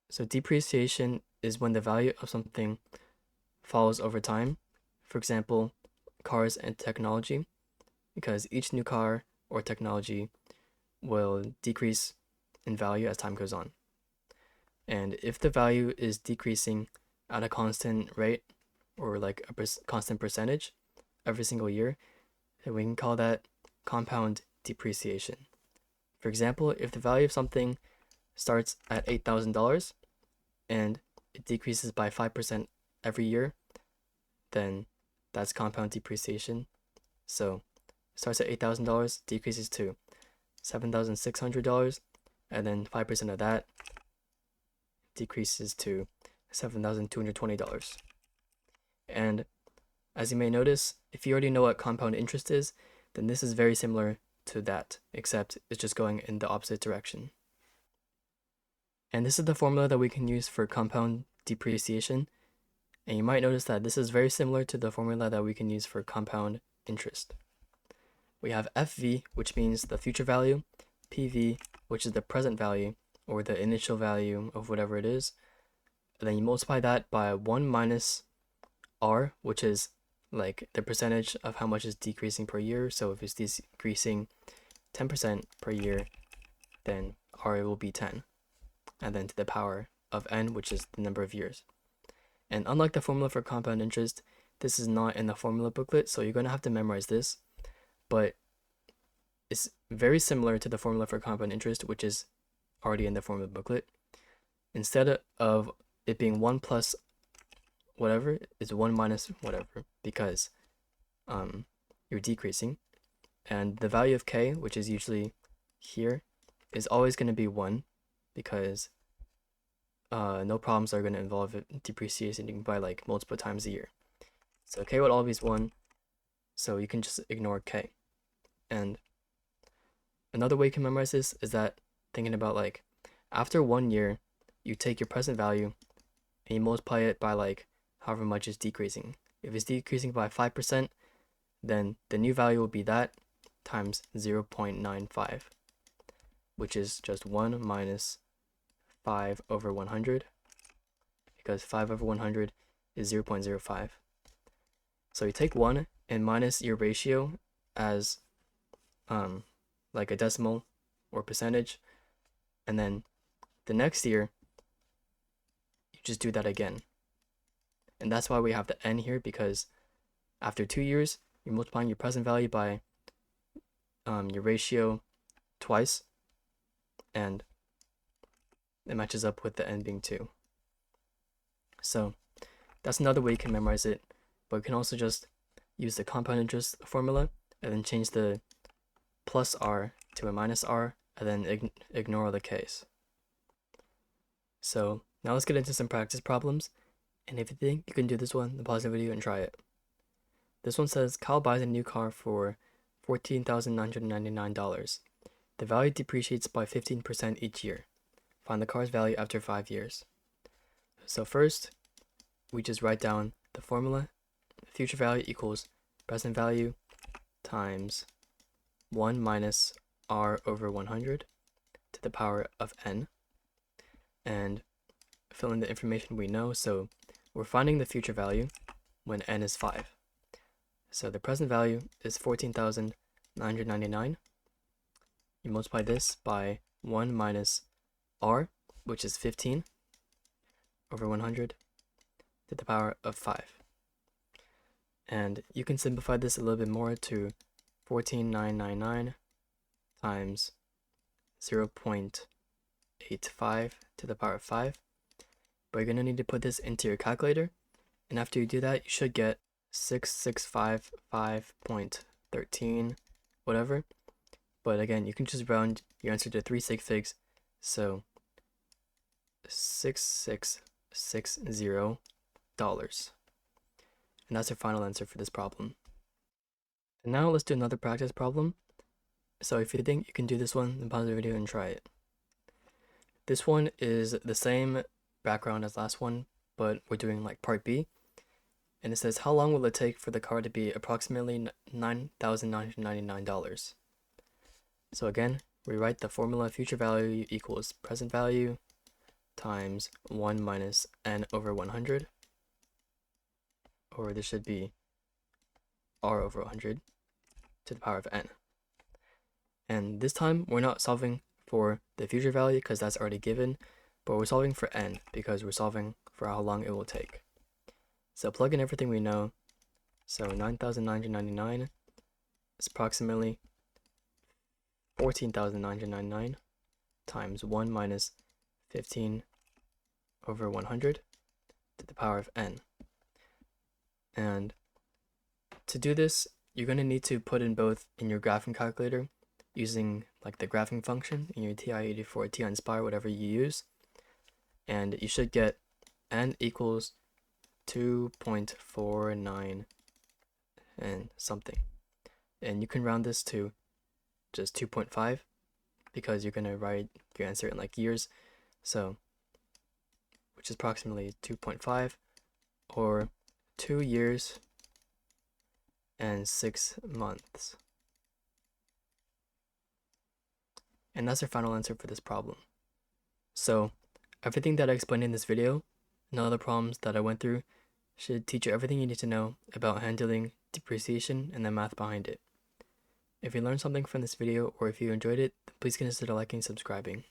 So depreciation is when the value of something falls over time. For example, cars and technology, because each new car or technology will decrease in value as time goes on. And if the value is decreasing at a constant rate or like a constant percentage every single year, then we can call that compound depreciation. For example, if the value of something starts at $8,000 and it decreases by 5% every year, then that's compound depreciation. So it starts at $8,000, decreases to $7,600, and then 5% of that decreases to $7,220. And as you may notice, if you already know what compound interest is, then this is very similar to that, except it's just going in the opposite direction. And this is the formula that we can use for compound depreciation. And you might notice that this is very similar to the formula that we can use for compound interest. We have FV, which means the future value, PV, which is the present value, or the initial value of whatever it is. And then you multiply that by 1 minus R, which is like the percentage of how much is decreasing per year. So if it's decreasing 10% per year, then R will be 10. And then to the power of n, which is the number of years. And unlike the formula for compound interest, this is not in the formula booklet, so you're going to have to memorize this. But it's very similar to the formula for compound interest, which is already in the formula booklet. Instead of it being 1 plus whatever, it's 1 minus whatever, because you're decreasing. And the value of k, which is usually here, is always going to be 1, because no problems are going to involve it depreciating by like multiple times a year. So k would always be 1, so you can just ignore k. And another way you can memorize this is that thinking about like after 1 year, you take your present value and you multiply it by like however much is decreasing. If it's decreasing by 5%, then the new value will be that times 0.95, which is just 1 minus 5 over 100, because 5 over 100 is 0.05. So you take 1 and minus your ratio as like a decimal or percentage, and then the next year you just do that again. And that's why we have the n here, because after 2 years you're multiplying your present value by your ratio twice, and it matches up with the n being 2. So that's another way you can memorize it, but you can also just use the compound interest formula and then change the plus r to a minus r, and then ignore all the k's. So now let's get into some practice problems, and if you think you can do this one, then pause the video and try it. This one says Kyle buys a new car for $14,999. The value depreciates by 15% each year. Find the car's value after 5 years. So first, we just write down the formula. Future value equals present value times 1 minus r over 100 to the power of n. And fill in the information we know. So we're finding the future value when n is 5. So the present value is 14,999. You multiply this by 1 minus r, which is 15, over 100 to the power of 5. And you can simplify this a little bit more to 14,999 times 0.85 to the power of 5. But you're going to need to put this into your calculator, and after you do that, you should get 6655.13 whatever. But again, you can just round your answer to 3 sig figs, so $6660. And that's your final answer for this problem. And now let's do another practice problem. So if you think you can do this one, then pause the video and try it. This one is the same background as last one, but we're doing like part B. And it says, how long will it take for the car to be approximately $9,999? So again, we write the formula future value equals present value times 1 minus n over 100, or this should be r over 100 to the power of n. And this time we're not solving for the future value because that's already given, but we're solving for n because we're solving for how long it will take. So plug in everything we know. So 9,999 is approximately 14,999 times 1 minus 15 over 100 to the power of n. And to do this, you're going to need to put in both in your graphing calculator using like the graphing function in your TI-84, TI-Nspire, whatever you use. And you should get n equals 2.49 and something. And you can round this to just 2.5 because you're going to write your answer in like years. So, which is approximately 2.5 or 2 years and 6 months. And that's our final answer for this problem. So everything that I explained in this video and other problems that I went through should teach you everything you need to know about handling depreciation and the math behind it. If you learned something from this video or if you enjoyed it, please consider liking and subscribing.